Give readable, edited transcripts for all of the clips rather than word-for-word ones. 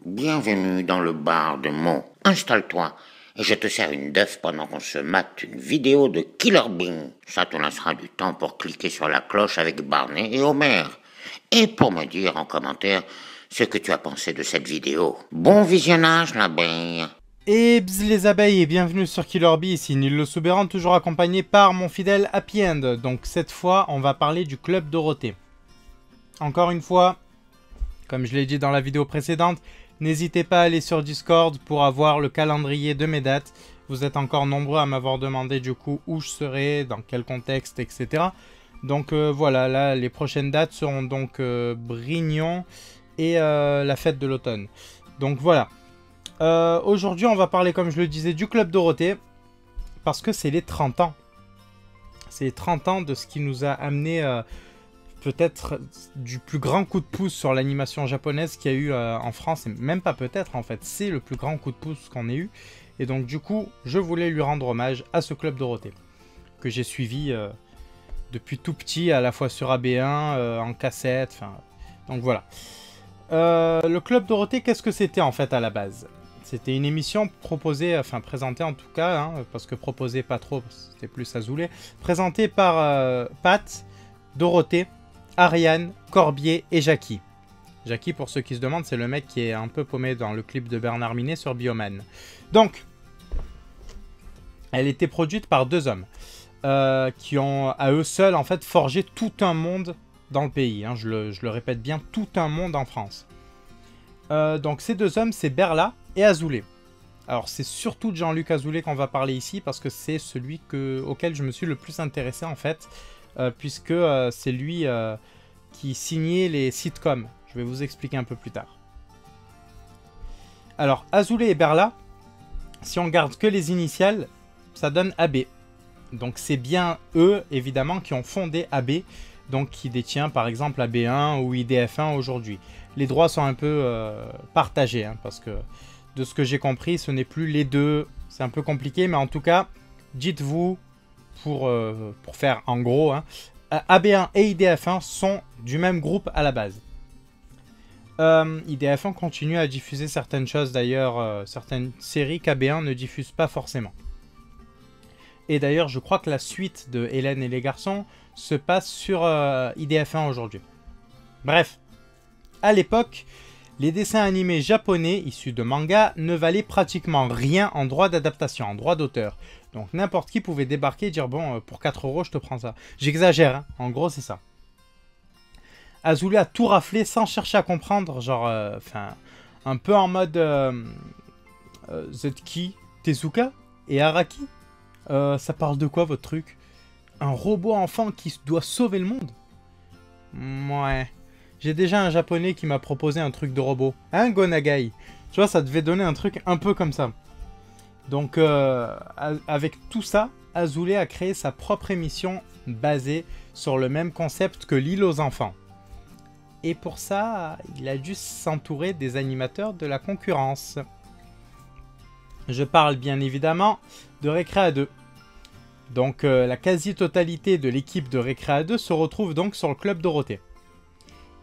Bienvenue dans le bar de Mo. Installe-toi et je te sers une def pendant qu'on se mate une vidéo de Killer Bean. Ça te laissera du temps pour cliquer sur la cloche avec Barney et Homer. Et pour me dire en commentaire ce que tu as pensé de cette vidéo. Bon visionnage l'abeille. Et bzz les abeilles et bienvenue sur Killer Bee, ici Nilo Soubéran, toujours accompagné par mon fidèle Happy End. Donc cette fois, on va parler du Club Dorothée. Encore une fois, comme je l'ai dit dans la vidéo précédente, n'hésitez pas à aller sur Discord pour avoir le calendrier de mes dates. Vous êtes encore nombreux à m'avoir demandé du coup où je serai, dans quel contexte, etc. Donc voilà, là les prochaines dates seront donc Brignon et la fête de l'automne. Donc voilà. Aujourd'hui, on va parler, comme je le disais, du Club Dorothée, parce que c'est les 30 ans. C'est les 30 ans de ce qui nous a amené peut-être du plus grand coup de pouce sur l'animation japonaise qu'il y a eu en France, et même pas peut-être en fait, c'est le plus grand coup de pouce qu'on ait eu. Et donc du coup, je voulais lui rendre hommage à ce Club Dorothée, que j'ai suivi depuis tout petit, à la fois sur AB1, en cassette, enfin... Donc voilà. Le Club Dorothée, qu'est-ce que c'était en fait à la base ? C'était une émission proposée, enfin présentée en tout cas, hein, parce que proposée pas trop, c'était plus Azoulay, présentée par Pat, Dorothée, Ariane, Corbier et Jackie. Jackie, pour ceux qui se demandent, c'est le mec qui est un peu paumé dans le clip de Bernard Minet sur Bioman. Donc, elle était produite par deux hommes qui ont à eux seuls en fait forgé tout un monde dans le pays. Hein, je le répète bien, tout un monde en France. Donc ces deux hommes, c'est Berla et Azoulay. Alors c'est surtout de Jean-Luc Azoulay qu'on va parler ici parce que c'est celui auquel je me suis le plus intéressé en fait, puisque c'est lui qui signait les sitcoms. Je vais vous expliquer un peu plus tard. Alors Azoulay et Berla, si on garde que les initiales, ça donne AB. Donc c'est bien eux évidemment qui ont fondé AB, donc qui détient par exemple AB1 ou IDF1 aujourd'hui. Les droits sont un peu partagés, hein, parce que de ce que j'ai compris, ce n'est plus les deux. C'est un peu compliqué, mais en tout cas, dites-vous, pour faire en gros, hein, AB1 et IDF1 sont du même groupe à la base. IDF1 continue à diffuser certaines choses, d'ailleurs, certaines séries qu'AB1 ne diffuse pas forcément. Et d'ailleurs, je crois que la suite de Hélène et les garçons se passe sur IDF1 aujourd'hui. Bref. À l'époque, les dessins animés japonais issus de manga ne valaient pratiquement rien en droit d'adaptation, en droit d'auteur. Donc n'importe qui pouvait débarquer et dire bon, pour 4 € je te prends ça. J'exagère, hein, en gros c'est ça. Azoulay a tout raflé sans chercher à comprendre, genre, un peu en mode Zetki, Tezuka et Araki. Ça parle de quoi votre truc? Un robot enfant qui doit sauver le monde? Ouais. J'ai déjà un japonais qui m'a proposé un truc de robot. Hein, Gonagai? Tu vois, ça devait donner un truc un peu comme ça. Donc, avec tout ça, Azoulay a créé sa propre émission basée sur le même concept que l'île aux enfants. Et pour ça, il a dû s'entourer des animateurs de la concurrence. Je parle bien évidemment de Récréa 2. Donc, la quasi-totalité de l'équipe de Récréa 2 se retrouve donc sur le Club Dorothée.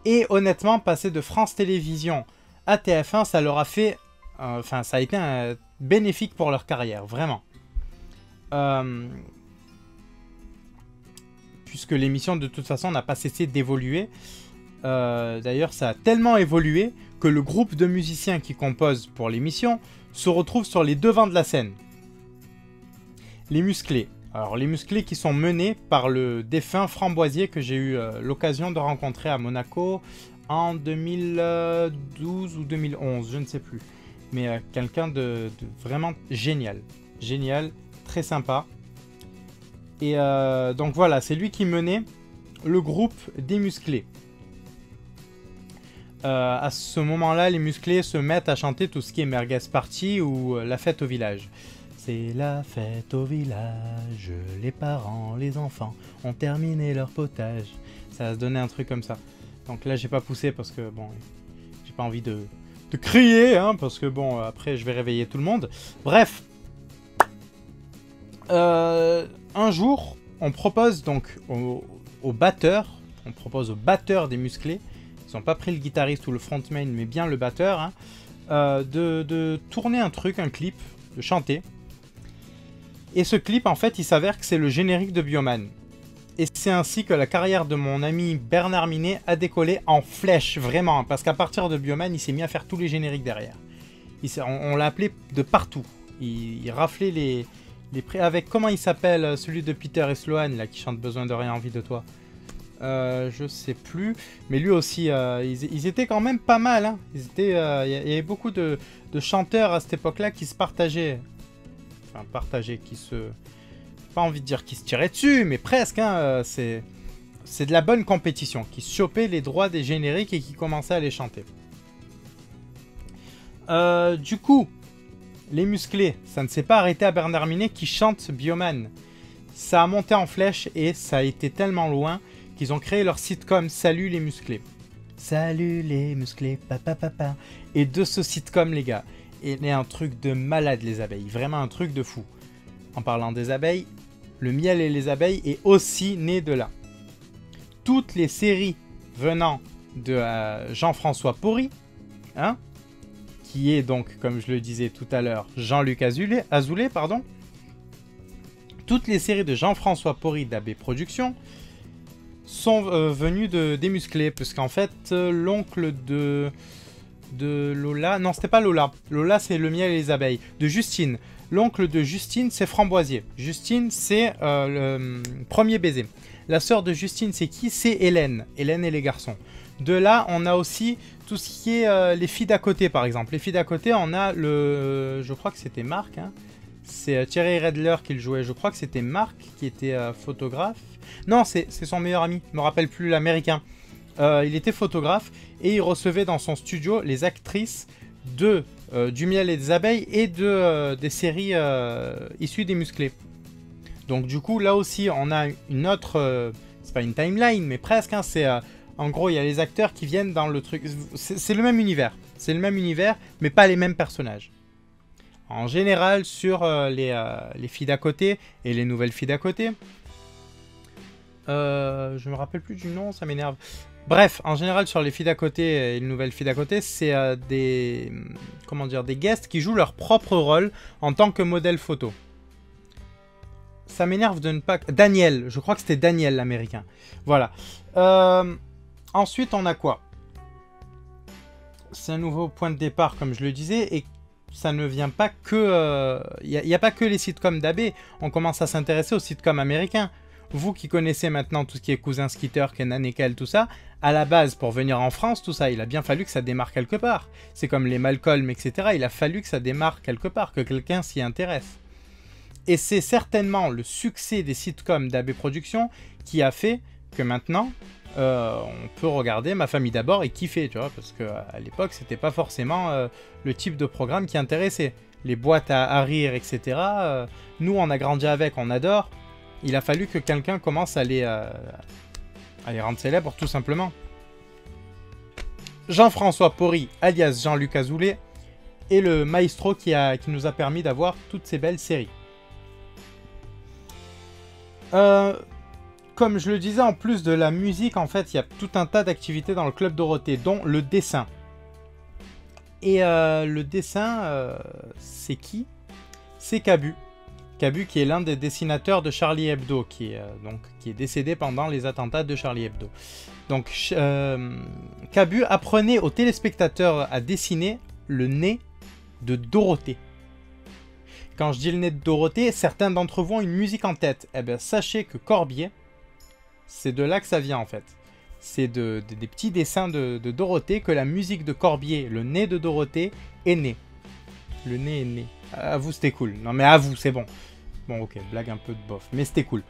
Et honnêtement, passer de France Télévisions à TF1, ça leur a fait... ça a été bénéfique pour leur carrière, vraiment. Puisque l'émission, de toute façon, n'a pas cessé d'évoluer. D'ailleurs, ça a tellement évolué que le groupe de musiciens qui composent pour l'émission se retrouve sur les devants de la scène. Les Musclés. Alors, les Musclés qui sont menés par le défunt Framboisier que j'ai eu l'occasion de rencontrer à Monaco en 2012 ou 2011, je ne sais plus. Mais quelqu'un de vraiment génial. Génial, très sympa. Et donc voilà, c'est lui qui menait le groupe des Musclés. À ce moment-là, les Musclés se mettent à chanter tout ce qui est Merguez Party ou La fête au village. C'est la fête au village, les parents, les enfants ont terminé leur potage. Ça va se donner un truc comme ça. Donc là, j'ai pas poussé parce que, bon, j'ai pas envie de crier, hein, parce que, bon, après, je vais réveiller tout le monde. Bref. Un jour, on propose donc au batteur, des Musclés. Ils n'ont pas pris le guitariste ou le frontman, mais bien le batteur, hein, de tourner un truc, un clip, de chanter. Et ce clip, en fait, il s'avère que c'est le générique de Bioman. Et c'est ainsi que la carrière de mon ami Bernard Minet a décollé en flèche, vraiment. Parce qu'à partir de Bioman, il s'est mis à faire tous les génériques derrière. On l'a appelé de partout. Il raflait les avec, comment il s'appelle, celui de Peter et Sloan, là, qui chante Besoin de rien, envie de toi. Je sais plus. Mais lui aussi, ils étaient quand même pas mal. Hein. Il y avait beaucoup de chanteurs à cette époque-là qui se partageaient. Enfin, partageaient, qui se... Pas envie de dire qu'ils se tiraient dessus, mais presque. Hein, c'est de la bonne compétition. Qui se chopaient les droits des génériques et qui commençaient à les chanter. Du coup, les musclés, ça ne s'est pas arrêté à Bernard Minet qui chante Bioman. Ça a monté en flèche et ça a été tellement loin qu'ils ont créé leur sitcom Salut les musclés. Salut les musclés, papa papa. Et de ce sitcom, les gars, il est un truc de malade, les abeilles. Vraiment un truc de fou. En parlant des abeilles, le miel et les abeilles est aussi né de là. Toutes les séries venant de Jean-François Porry, hein, qui est donc, comme je le disais tout à l'heure, Jean-Luc Azoulay, pardon. Toutes les séries de Jean-François Porry d'AB Productions sont venues des musclés, puisqu'en fait, l'oncle de Lola... Non, c'était pas Lola. Lola, c'est le miel et les abeilles. De Justine. L'oncle de Justine, c'est Framboisier. Justine, c'est le premier baiser. La sœur de Justine, c'est qui? C'est Hélène. Hélène et les garçons. De là, on a aussi tout ce qui est les filles d'à côté, par exemple. Les filles d'à côté, on a le... je crois que c'était Marc. Hein. C'est Thierry Redler qui le jouait. Je crois que c'était Marc qui était photographe. Non, c'est son meilleur ami. Je me rappelle plus, l'américain. Il était photographe et il recevait dans son studio les actrices du miel et des abeilles et des séries issues des musclés. Donc du coup, là aussi, on a une autre... c'est pas une timeline, mais presque. Hein, c'est... en gros, il y a les acteurs qui viennent dans le truc. C'est le même univers. C'est le même univers, mais pas les mêmes personnages. En général, sur les filles d'à côté et les nouvelles filles d'à côté. Je me rappelle plus du nom, ça m'énerve. Bref, en général, sur les filles d'à côté et les nouvelles filles d'à côté, c'est des guests qui jouent leur propre rôle en tant que modèle photo. Ça m'énerve de ne pas... Daniel, je crois que c'était Daniel l'américain. Voilà. Ensuite, on a quoi? C'est un nouveau point de départ, comme je le disais, et ça ne vient pas que... Il n'y a pas que les sitcoms d'AB. On commence à s'intéresser aux sitcoms américains. Vous qui connaissez maintenant tout ce qui est Cousin Skeeter, Kenan et Kel, tout ça, à la base, pour venir en France, tout ça, il a bien fallu que ça démarre quelque part. C'est comme les Malcolm, etc. Il a fallu que ça démarre quelque part, que quelqu'un s'y intéresse. Et c'est certainement le succès des sitcoms d'AB Productions qui a fait que maintenant, on peut regarder Ma famille d'abord et kiffer, tu vois, parce qu'à l'époque, c'était pas forcément le type de programme qui intéressait. Les boîtes à rire, etc. Nous, on a grandi avec, on adore. Il a fallu que quelqu'un commence à les rendre célèbres, tout simplement. Jean-François Porry, alias Jean-Luc Azoulay, est le maestro qui nous a permis d'avoir toutes ces belles séries. Comme je le disais, en plus de la musique, en fait, il y a tout un tas d'activités dans le Club Dorothée, dont le dessin. Et le dessin, c'est qui? C'est Cabu. Cabu qui est l'un des dessinateurs de Charlie Hebdo, qui est décédé pendant les attentats de Charlie Hebdo. Donc Cabu apprenait aux téléspectateurs à dessiner le nez de Dorothée. Quand je dis le nez de Dorothée, certains d'entre vous ont une musique en tête. Eh bien, sachez que Corbier, c'est de là que ça vient en fait. C'est des petits dessins de Dorothée que la musique de Corbier, le nez de Dorothée, est née. Le nez est né. À vous, c'était cool. Non, mais à vous, c'est bon. Bon, ok, blague un peu de bof, mais c'était cool.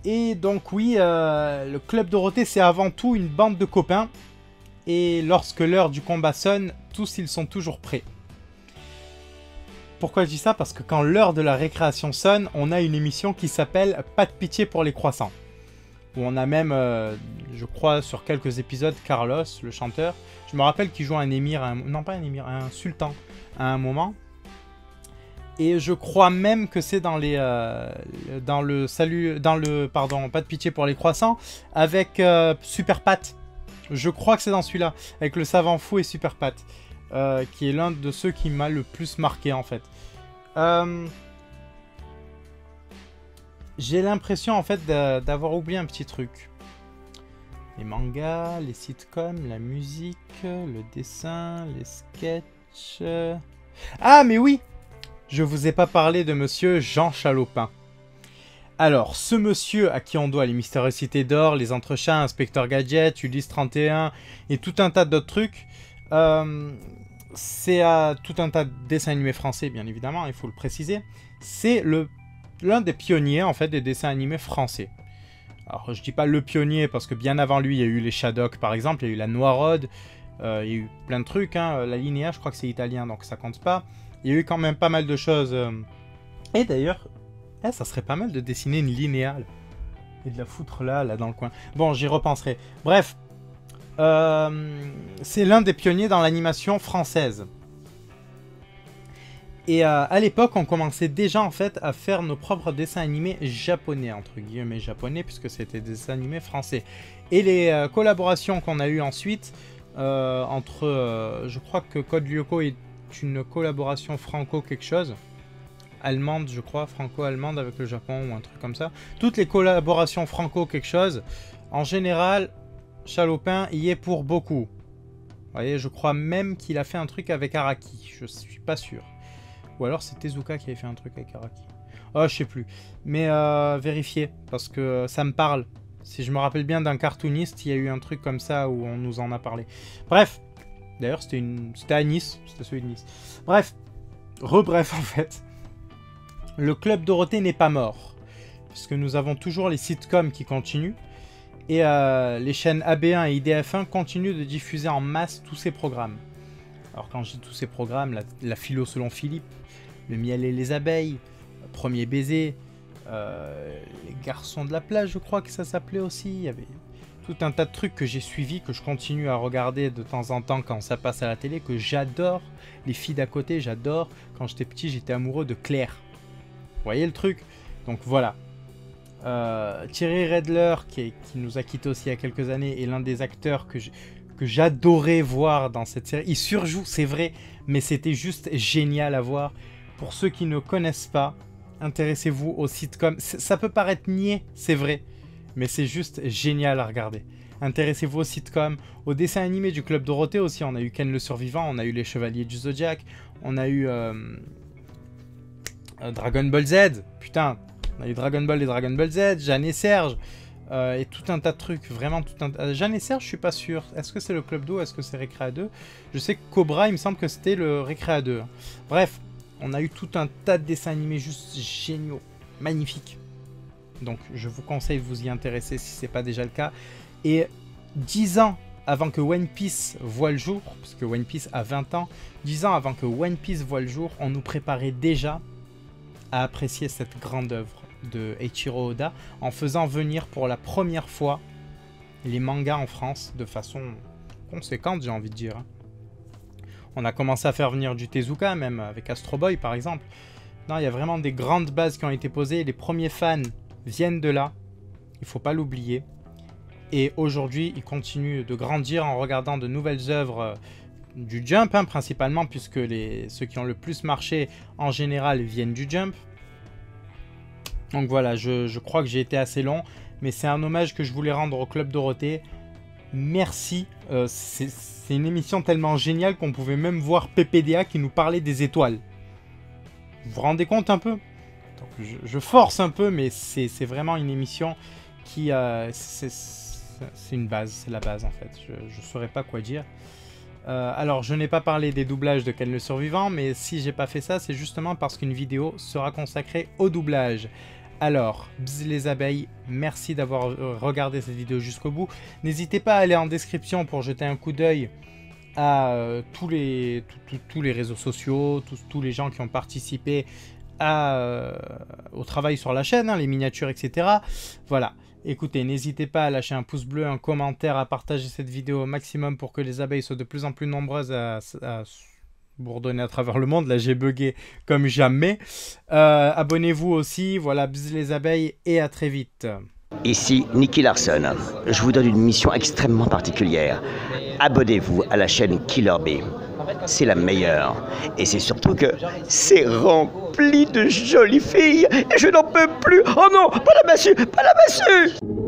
Et donc, oui, le Club Dorothée, c'est avant tout une bande de copains. Et lorsque l'heure du combat sonne, tous ils sont toujours prêts. Pourquoi je dis ça? Parce que quand l'heure de la récréation sonne, on a une émission qui s'appelle Pas de pitié pour les croissants. Où on a même, je crois, sur quelques épisodes, Carlos, le chanteur. Je me rappelle qu'il joue un émir, non pas un émir, un sultan à un moment. Et je crois même que c'est dans pardon, Pas de pitié pour les croissants, avec Super Pat. Je crois que c'est dans celui-là, avec le savant fou et Super Pat. qui est l'un de ceux qui m'a le plus marqué en fait. J'ai l'impression en fait d'avoir oublié un petit truc. Les mangas, les sitcoms, la musique, le dessin, les sketchs... Ah mais oui! Je vous ai pas parlé de monsieur Jean Chalopin. Alors, ce monsieur à qui on doit les Mystérieuses Cités d'Or, les Entrechats, Inspecteur Gadget, Ulysse 31 et tout un tas d'autres trucs, c'est tout un tas de dessins animés français, bien évidemment, il faut le préciser. C'est l'un des pionniers, en fait, des dessins animés français. Alors, je dis pas le pionnier, parce que bien avant lui, il y a eu les Shadok, par exemple, il y a eu la Noiraude, il y a eu plein de trucs, hein. La Linéa, je crois que c'est italien, donc ça compte pas. Il y a eu quand même pas mal de choses. Et d'ailleurs, ça serait pas mal de dessiner une Linéa, et de la foutre là dans le coin. Bon, j'y repenserai. Bref, c'est l'un des pionniers dans l'animation française. Et à l'époque, on commençait déjà en fait à faire nos propres dessins animés japonais, entre guillemets japonais, puisque c'était des dessins animés français. Et les collaborations qu'on a eues ensuite, entre, je crois que Code Lyoko est une collaboration franco quelque chose, allemande je crois, franco-allemande avec le Japon ou un truc comme ça. Toutes les collaborations franco quelque chose, en général, Chalopin y est pour beaucoup. Vous voyez, je crois même qu'il a fait un truc avec Araki, je suis pas sûr. Ou alors c'est Tezuka qui avait fait un truc avec Araki. Oh, je sais plus. Mais vérifiez, parce que ça me parle. Si je me rappelle bien d'un cartooniste, il y a eu un truc comme ça où on nous en a parlé. Bref. D'ailleurs, c'était à Nice. C'était celui de Nice. Bref. Rebref, en fait. Le Club Dorothée n'est pas mort. Parce que nous avons toujours les sitcoms qui continuent. Et les chaînes AB1 et IDF1 continuent de diffuser en masse tous ces programmes. Alors quand je dis tous ces programmes, la philo selon Philippe, le miel et les abeilles, Premier baiser, les garçons de la plage, je crois que ça s'appelait aussi. Il y avait tout un tas de trucs que j'ai suivis, que je continue à regarder de temps en temps quand ça passe à la télé, que j'adore. Les filles d'à côté, j'adore. Quand j'étais petit, j'étais amoureux de Claire. Vous voyez le truc? Donc voilà. Thierry Redler, qui nous a quittés aussi il y a quelques années, est l'un des acteurs que j'adorais voir dans cette série. Il surjoue, c'est vrai, mais c'était juste génial à voir. Pour ceux qui ne connaissent pas, intéressez-vous aux sitcoms. Ça peut paraître niais, c'est vrai, mais c'est juste génial à regarder. Intéressez-vous aux sitcoms, aux dessins animés du Club Dorothée aussi. On a eu Ken le Survivant, on a eu les Chevaliers du Zodiac, on a eu Dragon Ball Z. Putain, on a eu Dragon Ball et Dragon Ball Z, Jeanne et Serge. Et tout un tas de trucs, vraiment tout un tas. Jeanne et Serge, je suis pas sûr. Est-ce que c'est le Club d'eau? Est-ce que c'est Récréa 2? Je sais que Cobra, il me semble que c'était le Récréa 2. Bref, on a eu tout un tas de dessins animés juste géniaux, magnifiques. Donc, je vous conseille de vous y intéresser si c'est pas déjà le cas. Et 10 ans avant que One Piece voit le jour, parce que One Piece a 20 ans, 10 ans avant que One Piece voit le jour, on nous préparait déjà à apprécier cette grande œuvre de Eiichiro Oda en faisant venir pour la première fois les mangas en France de façon conséquente, j'ai envie de dire. On a commencé à faire venir du Tezuka même avec Astro Boy par exemple. Non, il y a vraiment des grandes bases qui ont été posées. Les premiers fans viennent de là, il faut pas l'oublier. Et aujourd'hui, ils continuent de grandir en regardant de nouvelles œuvres du Jump, hein, principalement, puisque ceux qui ont le plus marché en général viennent du Jump. Donc voilà, je crois que j'ai été assez long, mais c'est un hommage que je voulais rendre au Club Dorothée. Merci, c'est une émission tellement géniale qu'on pouvait même voir PPDA qui nous parlait des étoiles. Vous vous rendez compte un peu? Donc, je force un peu, mais c'est vraiment une émission qui... c'est une base, c'est la base en fait, je saurais pas quoi dire. Alors je n'ai pas parlé des doublages de Ken le Survivant, mais si j'ai pas fait ça, c'est justement parce qu'une vidéo sera consacrée au doublage. Alors, bzz les abeilles, merci d'avoir regardé cette vidéo jusqu'au bout. N'hésitez pas à aller en description pour jeter un coup d'œil à tous les réseaux sociaux, tous les gens qui ont participé au travail sur la chaîne, hein, les miniatures, etc. Voilà. Écoutez, n'hésitez pas à lâcher un pouce bleu, un commentaire, à partager cette vidéo au maximum pour que les abeilles soient de plus en plus nombreuses à bourdonner à travers le monde. Là, j'ai bugué comme jamais. Abonnez-vous aussi. Voilà, bisous les abeilles et à très vite. Ici Nicky Larson. Je vous donne une mission extrêmement particulière. Abonnez-vous à la chaîne Killer Bee. c'est la meilleure. Et c'est surtout que c'est rempli de jolies filles. Et je n'en peux plus. Oh non, pas la massue, pas la massue.